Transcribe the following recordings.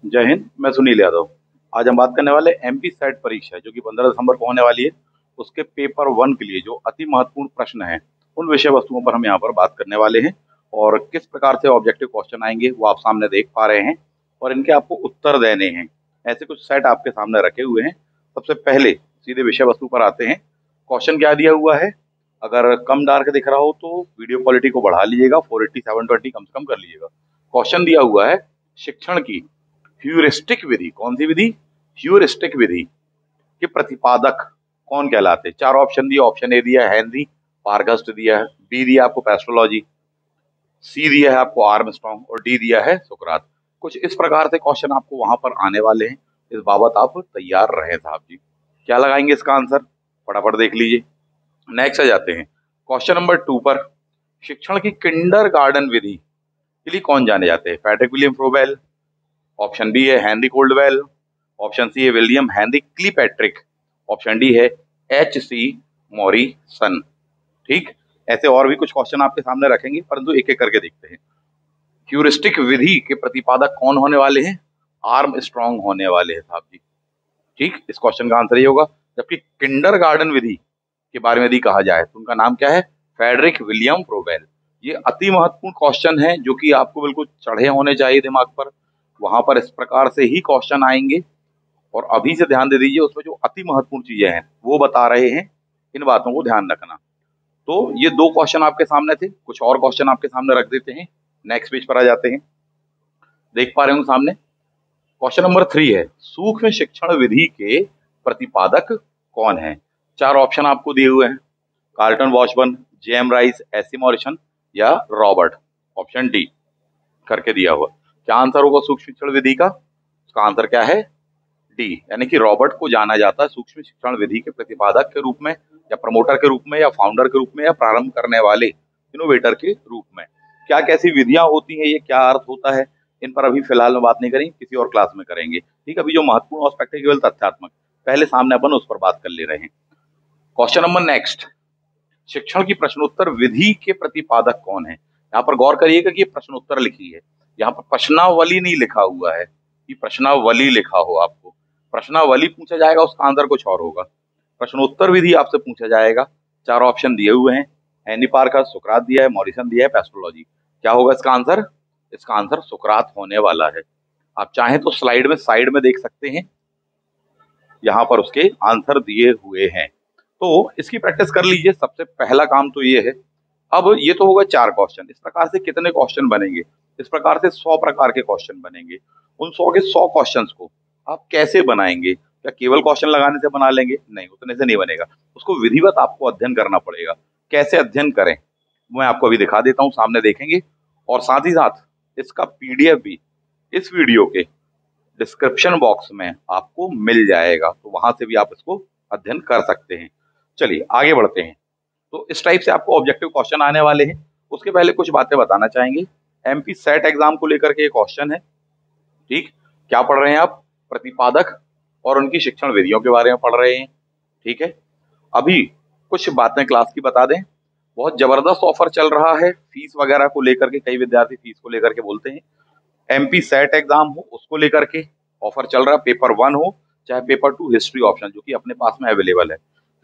जय हिंद। मैं सुनील यादव। आज हम बात करने वाले एमपी सेट परीक्षा जो कि 15 दिसंबर को होने वाली है, उसके पेपर 1 के लिए जो अति महत्वपूर्ण प्रश्न हैं, उन विषय वस्तुओं पर हम यहाँ पर बात करने वाले हैं। और किस प्रकार से ऑब्जेक्टिव क्वेश्चन आएंगे वो आप सामने देख पा रहे हैं, और इनके आपको उत्तर देने हैं। ऐसे कुछ सेट आपके सामने रखे हुए हैं। सबसे पहले सीधे विषय वस्तु पर आते हैं। क्वेश्चन क्या दिया हुआ है? अगर कम डार्क दिख रहा हो तो वीडियो क्वालिटी को बढ़ा लीजिएगा, 480 720 कम से कम कर लीजिएगा। क्वेश्चन दिया हुआ है शिक्षण की ह्यूरिस्टिक विधि। कौन सी विधि? ह्यूरिस्टिक विधि के प्रतिपादक कौन कहलाते हैं? चार ऑप्शन दिया। ऑप्शन ए दिया है हेनरी, पारगस्ट दिया है, बी दिया आपको पेस्ट्रोलॉजी, सी दिया है आपको आर्मस्ट्रॉन्ग, और डी दिया है सुकरात। कुछ इस प्रकार से क्वेश्चन आपको वहां पर आने वाले हैं। इस बाबत आप तैयार रहे साहब जी। क्या लगाएंगे इसका आंसर? फटाफट देख लीजिए। नेक्स्ट आ जाते हैं क्वेश्चन नंबर 2 पर। शिक्षण की किंडर गार्डन विधि के लिए कौन जाने जाते हैं? Friedrich William Froebel, option B है हेनरी कोल्डवेल, ऑप्शन सी है William Henry Kilpatrick, option D है एच सी मॉरिसन। ठीक, ऐसे और भी कुछ क्वेश्चन आपके सामने रखेंगे, परंतु एक एक करके देखते हैं। ह्यूरिस्टिक विधि के प्रतिपादक कौन होने वाले हैं? आर्म स्ट्रॉन्ग होने वाले हैं साहब जी। ठीक, इस क्वेश्चन का आंसर ये होगा। जबकि किंडर गार्डन विधि के बारे में यदि कहा जाए तो उनका नाम क्या है? Friedrich William Froebel. ये अति महत्वपूर्ण क्वेश्चन है जो कि आपको बिल्कुल चढ़े होने चाहिए दिमाग पर। वहां पर इस प्रकार से ही क्वेश्चन आएंगे, और अभी से ध्यान दे दीजिए, उसमें जो अति महत्वपूर्ण चीजें हैं वो बता रहे हैं। इन बातों को ध्यान रखना। तो ये दो क्वेश्चन आपके सामने थे, कुछ और क्वेश्चन आपके सामने रख देते हैं। नेक्स्ट पेज पर आ जाते हैं। देख पा रहे हो सामने क्वेश्चन नंबर 3 है, सूक्ष्म शिक्षण विधि के प्रतिपादक कौन है? चार ऑप्शन आपको दिए हुए हैं, Carleton Washburne, J M Rice, AC Morrison या रॉबर्ट। ऑप्शन डी करके दिया हुआ। क्या आंसर होगा सूक्ष्म शिक्षण विधि का? उसका आंसर क्या है? डी, यानी कि रॉबर्ट को जाना जाता है सूक्ष्म शिक्षण विधि के प्रतिपादक के रूप में, या प्रमोटर के रूप में, या फाउंडर के रूप में, या प्रारंभ करने वाले इनोवेटर के रूप में। क्या कैसी विधियां होती हैं, ये क्या अर्थ होता है, इन पर अभी फिलहाल में बात नहीं करेंगे, किसी और क्लास में करेंगे। ठीक, अभी जो महत्वपूर्ण एस्पेक्ट है केवल तथ्यात्मक, पहले सामने अपन उस पर बात कर ले रहे हैं। क्वेश्चन नंबर नेक्स्ट, शिक्षण की प्रश्नोत्तर विधि के प्रतिपादक कौन है? यहाँ पर गौर करिएगा कि ये प्रश्नोत्तर लिखी है, यहाँ पर प्रश्नावली नहीं लिखा हुआ है कि प्रश्नावली लिखा हो। आपको प्रश्नावली पूछा जाएगा, उसका आंसर कुछ और होगा। प्रश्नोत्तर विधि आपसे पूछा जाएगा। चार ऑप्शन दिए हुए हैं, हेनरी पार्कर, सुकरात दिया है, मॉरिसन दिया है, पेस्ट्रोलॉजी। क्या होगा इसका आंसर? इसका आंसर सुकरात होने वाला है। आप चाहें तो स्लाइड में साइड में देख सकते हैं, यहाँ पर उसके आंसर दिए हुए हैं, तो इसकी प्रैक्टिस कर लीजिए। सबसे पहला काम तो ये है। अब ये तो होगा चार क्वेश्चन। इस प्रकार से कितने क्वेश्चन बनेंगे? इस प्रकार से 100 प्रकार के क्वेश्चन बनेंगे। उन 100 के 100 क्वेश्चंस को आप कैसे बनाएंगे? क्या केवल क्वेश्चन लगाने से बना लेंगे? नहीं, उतने से नहीं बनेगा। उसको विधिवत आपको अध्ययन करना पड़ेगा। कैसे अध्ययन करें मैं आपको अभी दिखा देता हूँ, सामने देखेंगे। और साथ ही साथ इसका पीडीएफ भी इस वीडियो के डिस्क्रिप्शन बॉक्स में आपको मिल जाएगा, तो वहां से भी आप इसको अध्ययन कर सकते हैं। चलिए आगे बढ़ते हैं। तो इस टाइप से आपको ऑब्जेक्टिव क्वेश्चन आने वाले हैं। उसके पहले कुछ बातें बताना चाहेंगे। एमपी सेट एग्जाम को लेकर के क्वेश्चन है। ठीक, क्या पढ़ रहे हैं आप? प्रतिपादक और उनकी शिक्षण विधियों के बारे में पढ़ रहे हैं। ठीक है, अभी कुछ बातें क्लास की बता दें। बहुत जबरदस्त ऑफर चल रहा है फीस वगैरह को लेकर के। कई विद्यार्थी फीस को लेकर के बोलते हैं। एमपी सेट एग्जाम हो उसको लेकर के ऑफर चल रहा है। पेपर 1 हो चाहे पेपर 2 हिस्ट्री ऑप्शन, जो कि अपने पास में अवेलेबल है।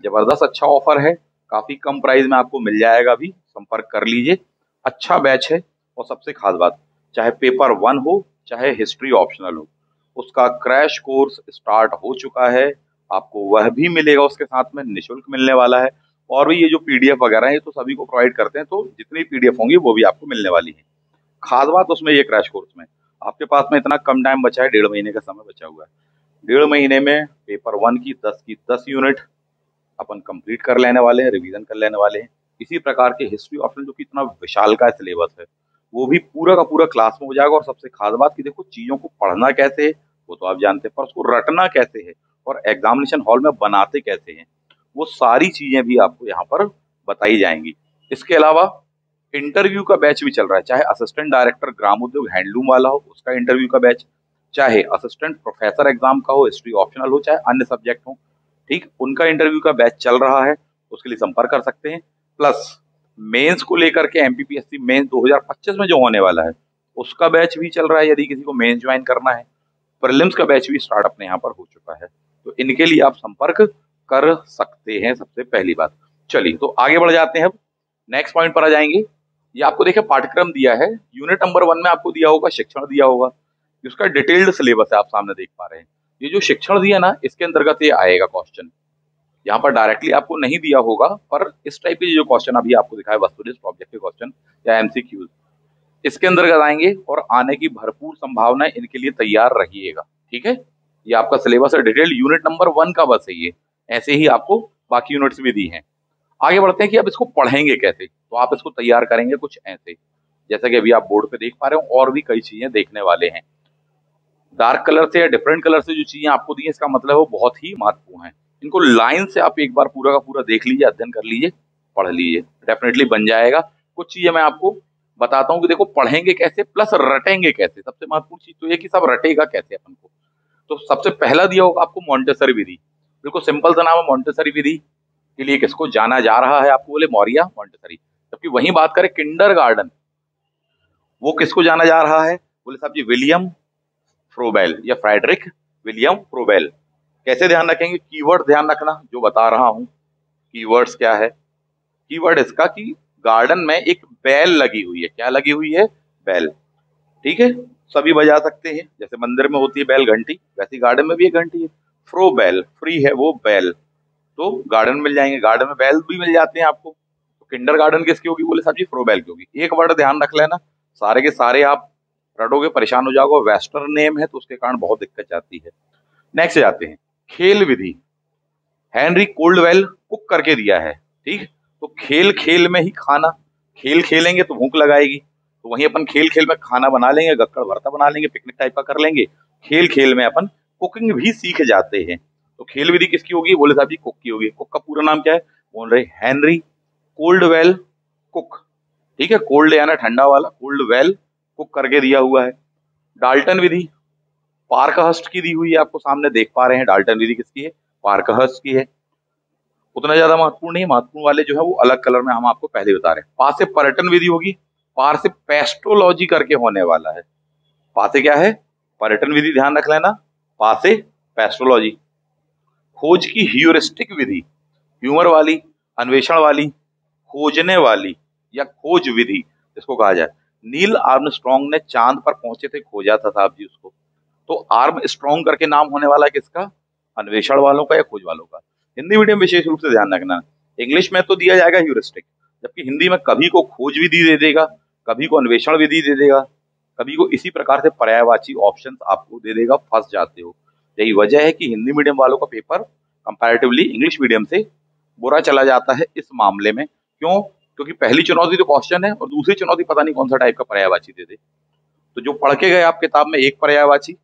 जबरदस्त अच्छा ऑफर है, काफी कम प्राइस में आपको मिल जाएगा। अभी संपर्क कर लीजिए। अच्छा बैच है। और सबसे खास बात, चाहे पेपर 1 हो चाहे हिस्ट्री ऑप्शनल हो, उसका क्रैश कोर्स स्टार्ट हो चुका है। आपको वह भी मिलेगा, उसके साथ में निःशुल्क मिलने वाला है। और भी ये जो पीडीएफ वगैरह है ये तो सभी को प्रोवाइड करते हैं, तो जितनी पीडीएफ होंगी वो भी आपको मिलने वाली है। खास बात उसमें ये क्रैश कोर्स में आपके पास में इतना कम टाइम बचा है, 1.5 महीने का समय बचा हुआ है। 1.5 महीने में पेपर 1 की 10 यूनिट अपन कंप्लीट कर लेने वाले हैं, रिवीजन कर लेने वाले हैं। इसी प्रकार के हिस्ट्री ऑप्शन जो कि इतना विशाल का सिलेबस है, वो भी पूरा का पूरा क्लास में हो जाएगा। और सबसे खास बात कि देखो, चीजों को पढ़ना कैसे है वो तो आप जानते हैं, पर उसको रटना कैसे है और एग्जामिनेशन हॉल में बनाते कैसे हैं, वो सारी चीजें भी आपको यहाँ पर बताई जाएंगी। इसके अलावा इंटरव्यू का बैच भी चल रहा है। चाहे असिस्टेंट डायरेक्टर ग्रामोद्योग हैंडलूम वाला हो, उसका इंटरव्यू का बैच, चाहे असिस्टेंट प्रोफेसर एग्जाम का हो, हिस्ट्री ऑप्शनल हो, चाहे अन्य सब्जेक्ट हो, ठीक, उनका इंटरव्यू का बैच चल रहा है। उसके लिए संपर्क कर सकते हैं। प्लस मेंस को लेकर के एमपीपीएससी मेंस 2025 में जो होने वाला है, उसका बैच भी चल रहा है। यदि किसी को मेंस ज्वाइन करना है प्रीलिम्स का बैच भी स्टार्ट अपने यहाँ पर हो चुका है, तो इनके लिए आप संपर्क कर सकते हैं। सबसे पहली बात, चलिए तो आगे बढ़ जाते हैं। अब नेक्स्ट पॉइंट पर आ जाएंगे। ये आपको देखिए पाठ्यक्रम दिया है, यूनिट नंबर 1 में आपको दिया होगा शिक्षण दिया होगा, उसका डिटेल्ड सिलेबस है, आप सामने देख पा रहे हैं। ये जो शिक्षण दिया ना, इसके अंतर्गत ये आएगा क्वेश्चन। यहाँ पर डायरेक्टली आपको नहीं दिया होगा, पर इस टाइप के जो क्वेश्चन अभी आपको दिखाए वस्तुनिष्ठ ऑब्जेक्टिव क्वेश्चन या एमसीक्यूज, इसके अंतर्गत आएंगे और आने की भरपूर संभावना है, इनके लिए तैयार रहिएगा। ठीक है, ये आपका सिलेबस है डिटेल, यूनिट नंबर 1 का बस है ये, ऐसे ही आपको बाकी यूनिट्स भी दी हैं। आगे बढ़ते हैं कि अब इसको पढ़ेंगे कैसे, तो आप इसको तैयार करेंगे कुछ ऐसे, जैसा कि अभी आप बोर्ड पे देख पा रहे हो, और भी कई चीजें देखने वाले हैं। डार्क कलर से या डिफरेंट कलर से जो चीजें आपको दी है, इसका मतलब वो बहुत ही महत्वपूर्ण है। इनको लाइन से आप एक बार पूरा का पूरा देख लीजिए, अध्ययन कर लीजिए, पढ़ लीजिए, डेफिनेटली बन जाएगा। कुछ चीजें मैं आपको बताता हूँ कि देखो पढ़ेंगे कैसे प्लस रटेंगे कैसे। सबसे महत्वपूर्ण चीज तो ये कि सब रटेगा कैसे अपन को। तो सबसे पहला दिया होगा आपको मॉन्टेसरी विधि, बिल्कुल सिंपल सा नाम है मॉन्टेसरी विधि के लिए किसको जाना जा रहा है, आपको बोले मौर्य मॉन्टेसरी। जबकि वहीं बात करें किंडरगार्टन, वो किसको जाना जा रहा है, बोले साहब जी विलियम फ्रोबेल या फ्रेडरिक विलियम फ्रोबेल। कैसे ध्यान रखेंगे, कीवर्ड ध्यान रखना जो बता रहा हूं। कीवर्ड्स क्या है, कीवर्ड इसका कि गार्डन में एक बेल लगी हुई है। क्या लगी हुई है, बेल। ठीक है, सभी बजा सकते हैं, जैसे मंदिर में होती है बेल घंटी, वैसे गार्डन में भी एक घंटी है। फ्रो बेल, फ्री है वो बेल, तो गार्डन मिल जाएंगे, गार्डन में बेल भी मिल जाते हैं आपको। तो किंडर गार्डन किसकी होगी, बोले साहब जी फ्रो बेल की होगी। एक वर्ड ध्यान रख लेना, सारे के सारे आप रटोगे परेशान हो जाओगे, वेस्टर्न नेम है तो उसके कारण बहुत दिक्कत आती है। नेक्स्ट जाते हैं, खेल विधि हेनरी कोल्डवेल कुक करके दिया है। ठीक, तो खेल खेल में ही खाना, खेल खेलेंगे तो भूख लगाएगी, तो वहीं अपन खेल खेल में खाना बना लेंगे, गक्कड़ भरता बना लेंगे, पिकनिक टाइप का कर लेंगे। खेल खेल में अपन कुकिंग भी सीख जाते हैं। तो खेल विधि किसकी होगी, बोले साहब जी कुक की होगी। कुक का पूरा नाम क्या है, बोल रहे हेनरी कोल्डवेल कुक। ठीक है, कोल्ड याना ठंडा वाला, कोल्डवेल कुक करके दिया हुआ है। डाल्टन विधि पार्कहर्स्ट की दी हुई है, आपको सामने देख पा रहे हैं। डाल्टन विधि किसकी है, पार्कहर्स्ट की है। उतना ज्यादा महत्वपूर्ण नहीं, महत्वपूर्ण वाले जो है वो अलग कलर में हम आपको पहले बता रहे हैं। पास से पर्यटन विधि होगी, पार से पेस्ट्रोलॉजी करके होने वाला है। पास से क्या है, पर्यटन विधि ध्यान रख लेना, पास से पेस्ट्रोलॉजी। खोज की ह्यूरिस्टिक विधि, ह्यूमर वाली, अन्वेषण वाली, खोजने वाली या खोज विधि इसको कहा जाए। नील आर्मस्ट्रॉन्ग ने चांद पर पहुंचे थे, खोजा था साहब जी उसको। तो आर्म स्ट्रॉन्ग करके नाम होने वाला किसका, अन्वेषण वालों का या खोज वालों का। हिंदी मीडियम विशेष रूप से ध्यान रखना, इंग्लिश में तो दिया जाएगा ह्यूरिस्टिक, जबकि हिंदी में कभी को खोज विधि दे देगा, कभी को अन्वेषण विधि दे देगा, कभी को इसी प्रकार से पर्यायवाची ऑप्शन आपको दे देगा, फंस जाते हो। यही वजह है कि हिंदी मीडियम वालों का पेपर कंपैरेटिवली इंग्लिश मीडियम से बुरा चला जाता है इस मामले में। क्यों, क्योंकि पहली चुनौती तो क्वेश्चन है और दूसरी चुनौती पता नहीं कौन सा टाइप का पर्यायवाची दे दे। तो जो पढ़ के गए आप किताब में एक पर्यायवाची,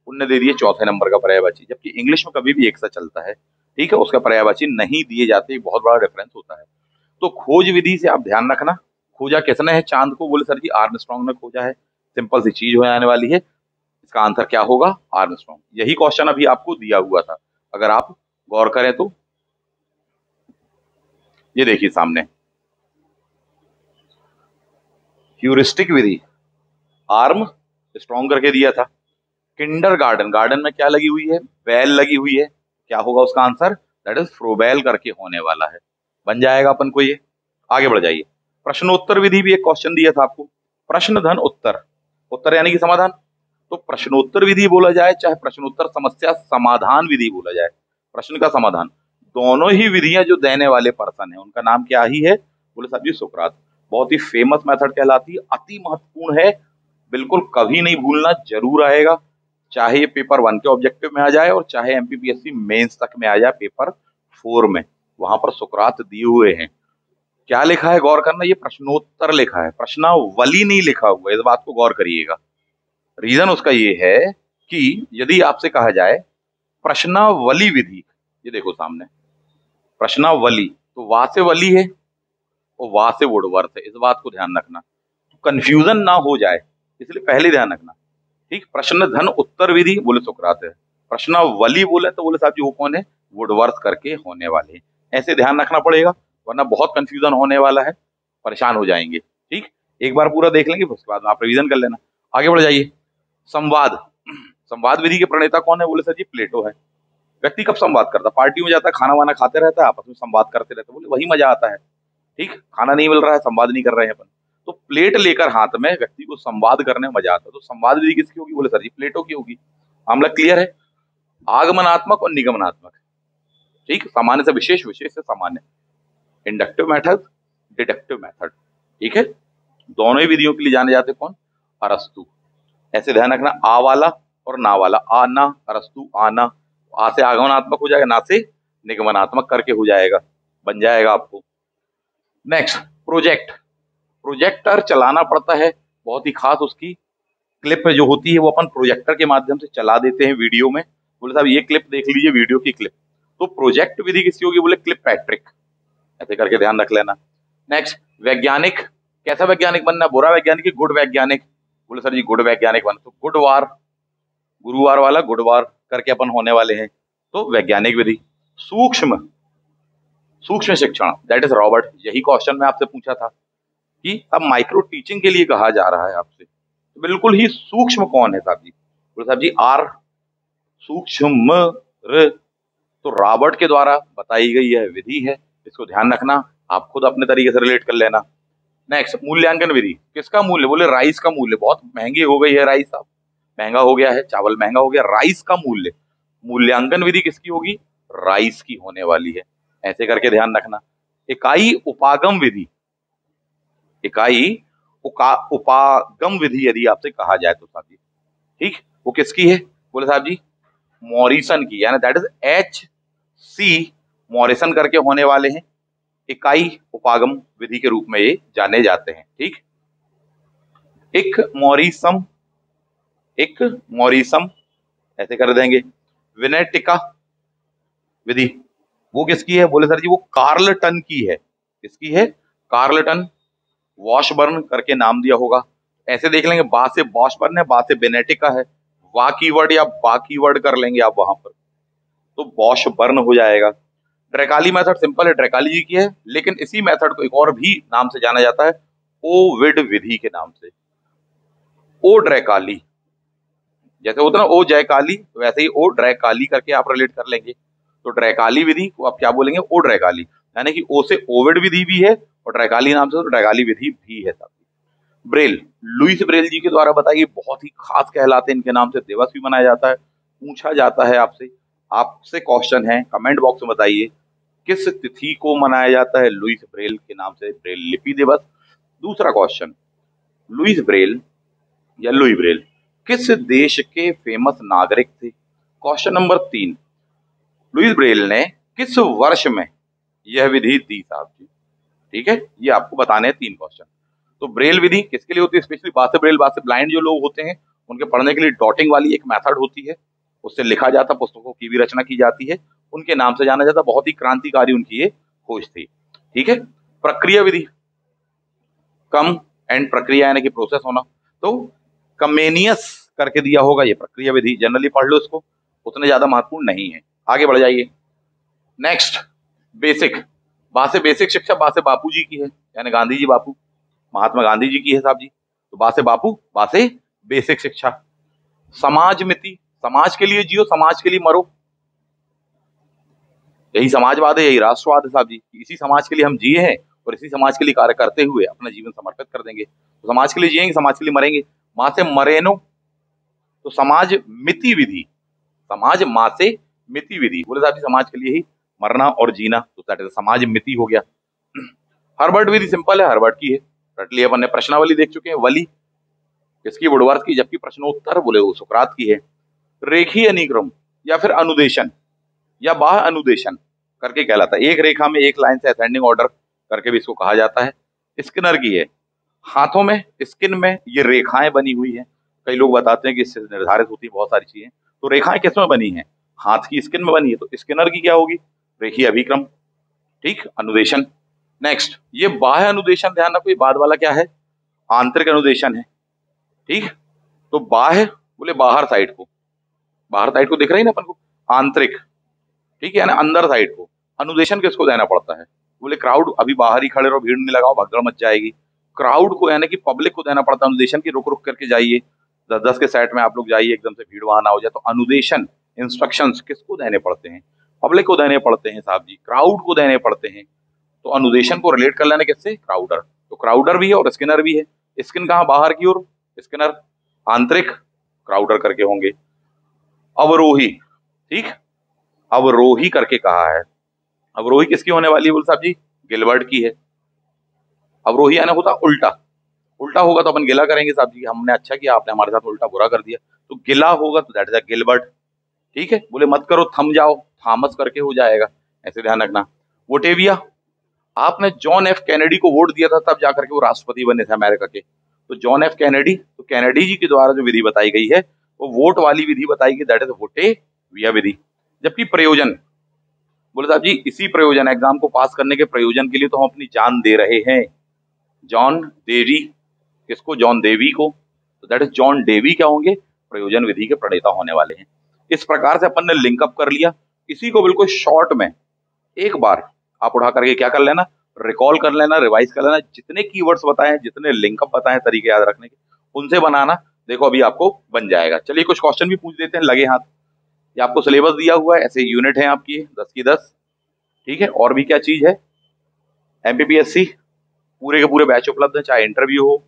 उनने दे दिए चौथे नंबर का पर्यायवाची, जबकि इंग्लिश में कभी भी एक सा चलता है। ठीक है, उसका पर्यायवाची नहीं दिए जाते, बहुत बड़ा डिफरेंस होता है। तो खोज विधि से आप ध्यान रखना, खोजा किसने है चांद को, बोले सर जी आर्मस्ट्रॉन्ग ने खोजा है। सिंपल सी चीज हो जाने वाली है, इसका आंसर क्या होगा, आर्मस्ट्रॉन्ग। यही क्वेश्चन अभी आपको दिया हुआ था, अगर आप गौर करें तो। ये देखिए सामने ह्यूरिस्टिक विधि आर्म स्ट्रॉन्ग करके दिया था। किंडरगार्टन, गार्डन में क्या लगी हुई है, बेल लगी हुई है, क्या होगा उसका आंसर, दैट इज फ्रोबेल करके होने वाला है। बन जाएगा अपन को ये। आगे बढ़ जाइए, प्रश्नोत्तर विधि भी एक क्वेश्चन दिया था आपको, प्रश्न धन उत्तर, उत्तर यानी कि समाधान। तो प्रश्नोत्तर विधि बोला जाए चाहे प्रश्नोत्तर समस्या समाधान विधि बोला जाए, प्रश्न का समाधान, दोनों ही विधियां जो देने वाले पर्सन है उनका नाम क्या ही है, बोले साहब जी सुकरात। बहुत ही फेमस मेथड कहलाती है, अति महत्वपूर्ण है, बिल्कुल कभी नहीं भूलना, जरूर आएगा। चाहे ये पेपर 1 के ऑब्जेक्टिव में आ जाए और चाहे एमपीपीएससी मेंस तक में आ जाए पेपर 4 में, वहां पर सुकरात दिए हुए हैं। क्या लिखा है गौर करना, ये प्रश्नोत्तर लिखा है, प्रश्नावली नहीं लिखा हुआ, इस बात को गौर करिएगा। रीजन उसका ये है कि यदि आपसे कहा जाए प्रश्नावली विधि, ये देखो सामने प्रश्नावली, तो वा से वली है और वा से वुडवर्थ है, इस बात को ध्यान रखना, कंफ्यूजन ना हो जाए, इसलिए पहले ध्यान रखना। ठीक, प्रश्न धन उत्तर विधि बोले सुकरात है, प्रश्नावली बोले तो बोले साहब जी वो कौन है, वुडवर्थ करके होने वाले हैं। ऐसे ध्यान रखना पड़ेगा, वरना बहुत कंफ्यूजन होने वाला है, परेशान हो जाएंगे। ठीक, एक बार पूरा देख लेंगे उसके बाद आप रिवीजन कर लेना। आगे बढ़ जाइए, संवाद, संवाद विधि के प्रणेता कौन है? बोले सर जी प्लेटो है। व्यक्ति कब संवाद करता? पार्टी में जाता है, खाना वाना खाते रहता है, आपस में संवाद करते रहते हैं, बोले वही मजा आता है। ठीक, खाना नहीं मिल रहा है, संवाद नहीं कर रहे हैं अपन, तो प्लेट लेकर हाथ में व्यक्ति को संवाद करने में मजा आता है। तो संवाद विधि किसकी होगी? बोले सर जी प्लेटो की होगी। मामला क्लियर है? आगमनात्मक और निगमनात्मक, ठीक, सामान्य से विशेष, विशेष से सामान्य, इंडक्टिव मेथड, डिडक्टिव मेथड, ठीक है। दोनों ही विधियों के लिए जाने जाते कौन? अरस्तु। ऐसे ध्यान रखना, आ वाला और ना वाला, आना, अरस्तु, आना, आ से आगमनात्मक हो जाएगा, ना से निगमनात्मक करके हो जाएगा, बन जाएगा आपको। Next, project. प्रोजेक्टर चलाना पड़ता है, बहुत ही खास उसकी क्लिप जो होती है वो अपन प्रोजेक्टर के माध्यम से चला देते हैं वीडियो में। बोले साहब ये क्लिप देख लीजिए, वीडियो की क्लिप। तो प्रोजेक्ट विधि किसकी होगी? बोले क्लिप पैट्रिक, ऐसे करके ध्यान रख लेना। नेक्स्ट, वैज्ञानिक। कैसा वैज्ञानिक बनना? बुरा वैज्ञानिक की गुड वैज्ञानिक? बोले सर जी गुड वैज्ञानिक बनना, तो गुडवार, गुरुवार वाला गुडवार करके अपन होने वाले हैं, तो वैज्ञानिक विधि। सूक्ष्म, सूक्ष्म शिक्षण, दैट इज रॉबर्ट। यही क्वेश्चन मैं आपसे पूछा था कि अब माइक्रो टीचिंग के लिए कहा जा रहा है आपसे, तो बिल्कुल ही सूक्ष्म कौन है साहब जी? बोले साहब जी आर, सूक्ष्म र, तो रॉबर्ट के द्वारा बताई गई यह विधि है, इसको ध्यान रखना, आप खुद अपने तरीके से रिलेट कर लेना। नेक्स्ट, मूल्यांकन विधि। किसका मूल्य? बोले राइस का मूल्य। बहुत महंगी हो गई है राइस, अब महंगा हो गया है, चावल महंगा हो गया, राइस का मूल्य, मूल्यांकन विधि किसकी होगी? राइस की होने वाली है, ऐसे करके ध्यान रखना। इकाई उपागम विधि, इकाई उपागम विधि यदि आपसे कहा जाए तो साहब जी, ठीक, वो किसकी है? बोले साहब जी मॉरिसन की, यानी दैट इज HC मॉरिसन करके होने वाले हैं। इकाई उपागम विधि के रूप में ये जाने जाते हैं, ठीक। एक मॉरिसम, एक मॉरिसम ऐसे कर देंगे। विनेटिका विधि वो किसकी है? बोले सर जी वो कार्लटन की है। किसकी है? कार्लटन। वॉशबर्न करके नाम दिया होगा, ऐसे देख लेंगे, बा से वॉशबर्न है, बा से बेनेटिका है, वा कीवर्ड या बा कीवर्ड कर लेंगे आप वहां पर, तो वॉशबर्न हो जाएगा। ड्रैकाली मेथड सिंपल है, ड्रैकाली जी की है, लेकिन इसी मेथड को एक और भी नाम से जाना जाता है, ओविड विधि के नाम से। ओ ड्रैकाली, जैसे होता है ना ओ जयकाली, वैसे ही ओ ड्रैकाली करके आप रिलेट कर लेंगे। तो ड्रैकाली विधि को आप क्या बोलेंगे? ओ ड्रैकाली, यानी कि ओ से ओविड विधि भी है और ड्रैकाली नाम से तो ड्रैकाली विधि भी है। ब्रेल, लुईस ब्रेल जी के द्वारा बताइए, बहुत ही खास कहलाते हैं, इनके नाम से दिवस भी मनाया जाता है। पूछा जाता है आपसे, आपसे क्वेश्चन है, कमेंट बॉक्स में बताइए किस तिथि को मनाया जाता है लुईस ब्रेल के नाम से ब्रेल लिपि दिवस। दूसरा क्वेश्चन, लुईस ब्रेल या लुई ब्रेल किस देश के फेमस नागरिक थे? क्वेश्चन नंबर 3, लुईस ब्रेल ने किस वर्ष में यह विधि दी साहब जी? ठीक है, ये आपको बताने हैं 3 क्वेश्चन। तो ब्रेल विधि किसके लिए होती है? स्पेशली बासे ब्रेल, बासे ब्लाइंड जो लोग होते हैं उनके पढ़ने के लिए डॉटिंग वाली एक मेथड होती है, उससे लिखा जाता, पुस्तकों की भी रचना की जाती है, उनके नाम से जाना जाता। बहुत ही क्रांतिकारी उनकी ये खोज थी, ठीक है। प्रक्रिया विधि, कम एंड प्रक्रिया यानी कि प्रोसेस होना, तो कमेनियस करके दिया होगा ये प्रक्रिया विधि, जनरली पढ़ लो इसको, उतने ज्यादा महत्वपूर्ण नहीं है। आगे बढ़ जाइए। Next, basic. बासे बेसिक शिक्षा बासे बापू जी की है, यानी गांधी जी बापू, महात्मा गांधी जी की है साहब जी। तो बासे बापू, बासे बेसिक शिक्षा। समाज मिति, समाज के लिए जियो, समाज के लिए मरो, यही समाजवाद है, यही राष्ट्रवाद है साहब जी। इसी समाज के लिए हम जिए हैं और इसी समाज के लिए कार्य करते हुए अपना जीवन समर्पित कर देंगे। तो समाज के लिए जिएंगे, समाज के लिए मरेंगे। माँ से मरेनो, तो समाज मिति विधि, समाज माँ से मिति विधि, बोले साहब जी समाज के लिए ही मरना और जीना, तो दैट इज समाज मिति हो गया। हर्बर्ट विधि सिंपल है, हर्बर्ट की है, रट लिया अपन ने। प्रश्नावली देख चुके हैं, वली किसकी? वुडवर्थ की, जबकि प्रश्नोत्तर बोले वो सुकरात की है। रेखीय अनुक्रम या फिर अनुदेशन या बाह्य अनुदेशन करके कहलाता है, एक रेखा में एक लाइन से असेंडिंग ऑर्डर करके भी इसको कहा जाता है। स्किनर की है, हाथों में स्किन में ये रेखाएं बनी हुई है, कई लोग बताते हैं कि इससे निर्धारित होती है बहुत सारी चीजें। तो रेखाएं किसमें बनी है? हाथ की स्किन में बनी है, तो स्किनर की क्या होगी? रेखीय अभिक्रम, ठीक, अनुदेशन। नेक्स्ट, ये बाह्य अनुदेशन, ध्यान रखो, ये बाद वाला क्या है? आंतरिक अनुदेशन है, ठीक। तो बाह्य बोले बाहर साइड को, बाहर साइड को दिख रही है ना अपन को, आंतरिक, ठीक है, यानी अंदर साइड को। अनुदेशन किसको देना पड़ता है? बोले क्राउड, अभी बाहर ही खड़े रहो, भीड़ नहीं लगाओ, भगदड़ मच जाएगी। क्राउड को यानी कि पब्लिक को देना पड़ता है अनुदेशन की, रुक रुक करके जाइए। 10-10 के सेट में आप लोग जाइए, एकदम से भीड़ वहां ना हो जाए। तो अनुदेशन इंस्ट्रक्शंस किसको देने पड़ते हैं? पब्लिक को देने पड़ते हैं साहब जी, क्राउड को देने पड़ते हैं। तो अनुदेशन को रिलेट कर लेना किससे? क्राउडर। तो क्राउडर भी है और स्किनर भी है। स्किन कहाँ? बाहर की ओर, स्किनर आंतरिक, क्राउडर करके होंगे। अवरोही, ठीक, अवरोही करके कहा है। अवरोही किसकी होने वाली है बोल साहब जी? गिलबर्ट की है। अवरोही आने होता उल्टा, उल्टा होगा तो अपन गिला करेंगे साहब जी, हमने अच्छा किया, आपने हमारे साथ उल्टा बुरा कर दिया। तो गिला होगा तो दैट इज गिलबर्ट, ठीक है। बोले मत करो, थम जाओ, थॉमस करके हो जाएगा, ऐसे ध्यान रखना। वोटेविया, आपने जॉन एफ कैनेडी को वोट दिया था तब जाकर के वो राष्ट्रपति बने थे अमेरिका के। तो जॉन एफ कैनेडी, तो कैनेडी जी के द्वारा जो विधि बताई गई है वो वोट वाली विधि बताई गई, दैट इज वोटेविया विधि। जबकि प्रयोजन, बोले साहब जी इसी प्रयोजन, एग्जाम को पास करने के प्रयोजन के लिए तो हम अपनी जान दे रहे हैं। जॉन देवी, किसको? जॉन देवी को। तो दैट इज जॉन डेवी क्या होंगे? प्रयोजन विधि के प्रणेता होने वाले हैं। इस प्रकार से अपन ने लिंकअप कर लिया। इसी को बिल्कुल शॉर्ट में एक बार आप उठा करके क्या कर लेना, रिकॉल कर लेना, रिवाइज कर लेना। जितने कीवर्ड्स बताए हैं, जितने लिंकअप बताए हैं तरीके याद रखने के, उनसे बनाना। देखो अभी आपको बन जाएगा। चलिए कुछ क्वेश्चन भी पूछ देते हैं लगे हाथ। ये आपको सिलेबस दिया हुआ है, ऐसे यूनिट है आपकी 10 की 10, ठीक है। और भी क्या चीज है? एमपीपीएससी पूरे के पूरे बैच उपलब्ध है, चाहे इंटरव्यू हो,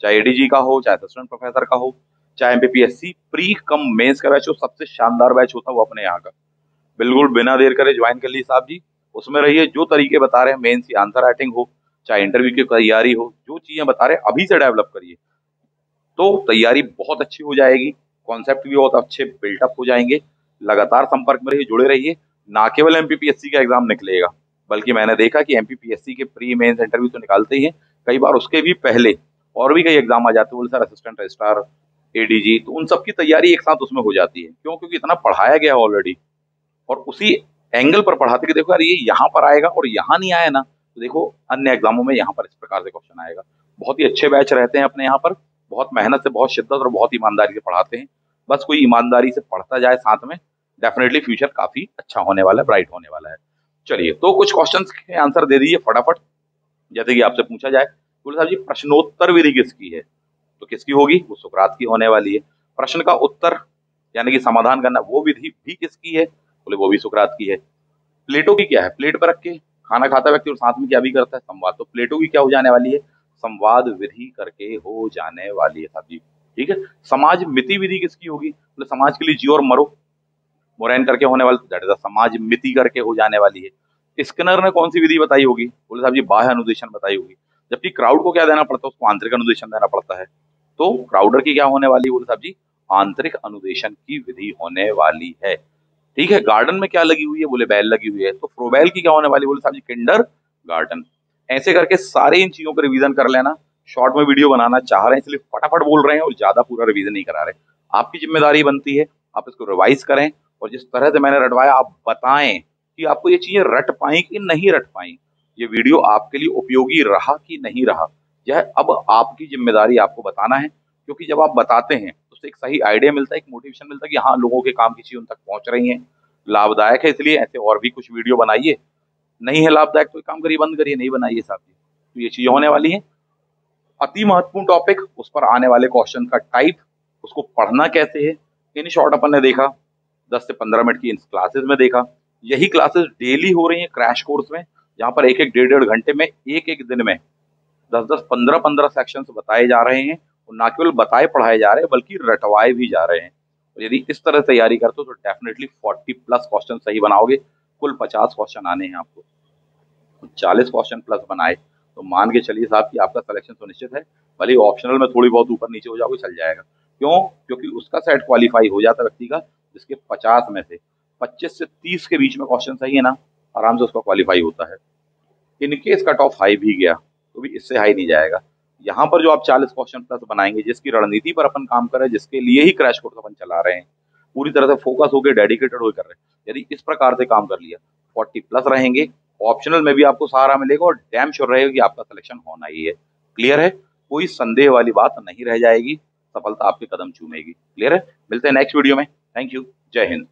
चाहे एडीजी का हो, चाहे असिस्टेंट प्रोफेसर का हो, चाहे एमपीपीएससी प्री कम मेंस का बैच हो। सबसे शानदार बैच होता है वो अपने यहाँ का। बिल्कुल बिना देर करे ज्वाइन कर ली साहब जी, उसमें रहिए। जो तरीके बता रहे हैं, मेंस की आंसर राइटिंग हो, चाहे इंटरव्यू की तैयारी हो, जो चीजें बता रहे हैं अभी से डेवलप करिए, तो तैयारी बहुत अच्छी हो जाएगी। कॉन्सेप्ट भी बहुत अच्छे बिल्टअप हो जाएंगे। लगातार संपर्क में रहिए, जुड़े रहिए। ना केवल एमपीपीएससी का एग्जाम निकलेगा, बल्कि मैंने देखा कि एमपीपीएससी के प्री मेंस इंटरव्यू तो निकालते ही हैं, कई बार उसके भी पहले और भी कई एग्जाम आ जाते हैं। बोले सर असिस्टेंट रजिस्ट्रार, एडीजी, तो उन सबकी तैयारी एक साथ उसमें हो जाती है। क्यों? क्योंकि इतना पढ़ाया गया है ऑलरेडी, और उसी एंगल पर पढ़ाते कि देखो यार ये यहाँ पर आएगा और यहाँ नहीं आया ना, तो देखो अन्य एग्जामों में यहाँ पर इस प्रकार से क्वेश्चन आएगा। बहुत ही अच्छे बैच रहते हैं अपने यहाँ पर, बहुत मेहनत से, बहुत शिद्दत और बहुत ईमानदारी से पढ़ाते हैं। बस कोई ईमानदारी से पढ़ता जाए साथ में, डेफिनेटली फ्यूचर काफी अच्छा होने वाला है, ब्राइट होने वाला है। चलिए तो कुछ क्वेश्चन के आंसर दे दीजिए फटाफट। जैसे कि आपसे पूछा जाए, बोले साहब जी प्रश्नोत्तर विधि किसकी है? तो किसकी होगी? वो सुकरात की होने वाली है। प्रश्न का उत्तर यानी कि समाधान करना, वो विधि भी किसकी है? बोले वो भी सुकरात की है। प्लेटो की क्या है? प्लेट पर रख के खाना खाता व्यक्ति और साथ में क्या भी करता है? संवाद। तो प्लेटो की क्या हो जाने वाली है? संवाद विधि करके हो जाने वाली है साहब जी, ठीक है। समाज मिति विधि किसकी होगी? बोले समाज के लिए जियो और मरो, मोरैन करके होने वाली, दैट इज समाज मिति करके हो जाने वाली है। स्किनर ने कौन सी विधि बताई होगी? बोले साहब जी बाह्य अनुदेशन बताई होगी। जबकि क्राउड को क्या देना पड़ता है? उसको आंतरिक अनुदेशन देना पड़ता है। तो क्राउडर की क्या होने वाली है? बोले साहब जी आंतरिक अनुदेशन की विधि होने वाली है, ठीक है। गार्डन में क्या लगी हुई है? बोले बैल लगी हुई है। तो फ्रोबेल की क्या होने वाली? बोले साहब जी किंडर गार्डन। ऐसे करके सारे इन चीजों को रिवीजन कर लेना। शॉर्ट में वीडियो बनाना चाह रहे हैं इसलिए फटाफट बोल रहे हैं और ज्यादा पूरा रिवीजन नहीं करा रहे। आपकी जिम्मेदारी बनती है आप इसको रिवाइज करें, और जिस तरह से मैंने रटवाया आप बताएं कि आपको ये चीजें रट पाई कि नहीं रट पाई, ये वीडियो आपके लिए उपयोगी रहा कि नहीं रहा। यह अब आपकी जिम्मेदारी, आपको बताना है। क्योंकि जब आप बताते हैं तो उससे एक सही आइडिया मिलता है, एक मोटिवेशन मिलता है कि हाँ लोगों के काम की चीज उन तक पहुंच रही है, लाभदायक है। इसलिए ऐसे और भी कुछ वीडियो बनाइए। नहीं है लाभदायक तो एक काम करिए, बंद करिए, नहीं बनाइए साहब जी। तो ये चीजें होने वाली है। अति महत्वपूर्ण टॉपिक, उस पर आने वाले क्वेश्चन का टाइप, उसको पढ़ना कैसे है, इन शॉर्ट अपन ने देखा। 10 से 15 मिनट की इन क्लासेस में देखा। यही क्लासेस डेली हो रही हैं क्रैश कोर्स में, जहां पर एक एक डेढ़ डेढ़ घंटे में, एक एक दिन में 10-10 15-15 सेक्शन बताए जा रहे हैं। और ना केवल बताए पढ़ाए जा रहे हैं बल्कि रटवाए भी जा रहे हैं। तो यदि इस तरह तैयारी करते हो तो डेफिनेटली 40+ क्वेश्चन सही बनाओगे। कुल 50 क्वेश्चन आने हैं आपको, 40 क्वेश्चन प्लस बनाए तो मान के चलिए साहब कि आपका सिलेक्शन सुनिश्चित है। भले ऑप्शनल में थोड़ी बहुत ऊपर नीचे हो जाओगे चल जाएगा। क्यों? क्योंकि उसका सेट क्वालिफाई हो जाता है व्यक्ति का जिसके 50 में से 25 से 30 के बीच में क्वेश्चन सही है ना, आराम से उसका क्वालिफाई होता है। इनकेस कट ऑफ हाई भी गया तो भी इससे हाई नहीं जाएगा। यहाँ पर जो आप 40 क्वेश्चन प्लस बनाएंगे, जिसकी रणनीति पर अपन काम कर रहे हैं, जिसके लिए ही क्रैश कोर्स अपन चला रहे हैं, पूरी तरह से फोकस होकर डेडिकेटेड होकर कर रहे हैं, यदि इस प्रकार से काम कर लिया 40+ रहेंगे। ऑप्शनल में भी आपको सहारा मिलेगा और डैम श्योर रहेगा कि आपका सिलेक्शन होना ही है। क्लियर है? कोई संदेह वाली बात नहीं रह जाएगी, सफलता आपके कदम चूमेगी। क्लियर है? मिलते हैं नेक्स्ट वीडियो में। थैंक यू, जय हिंद।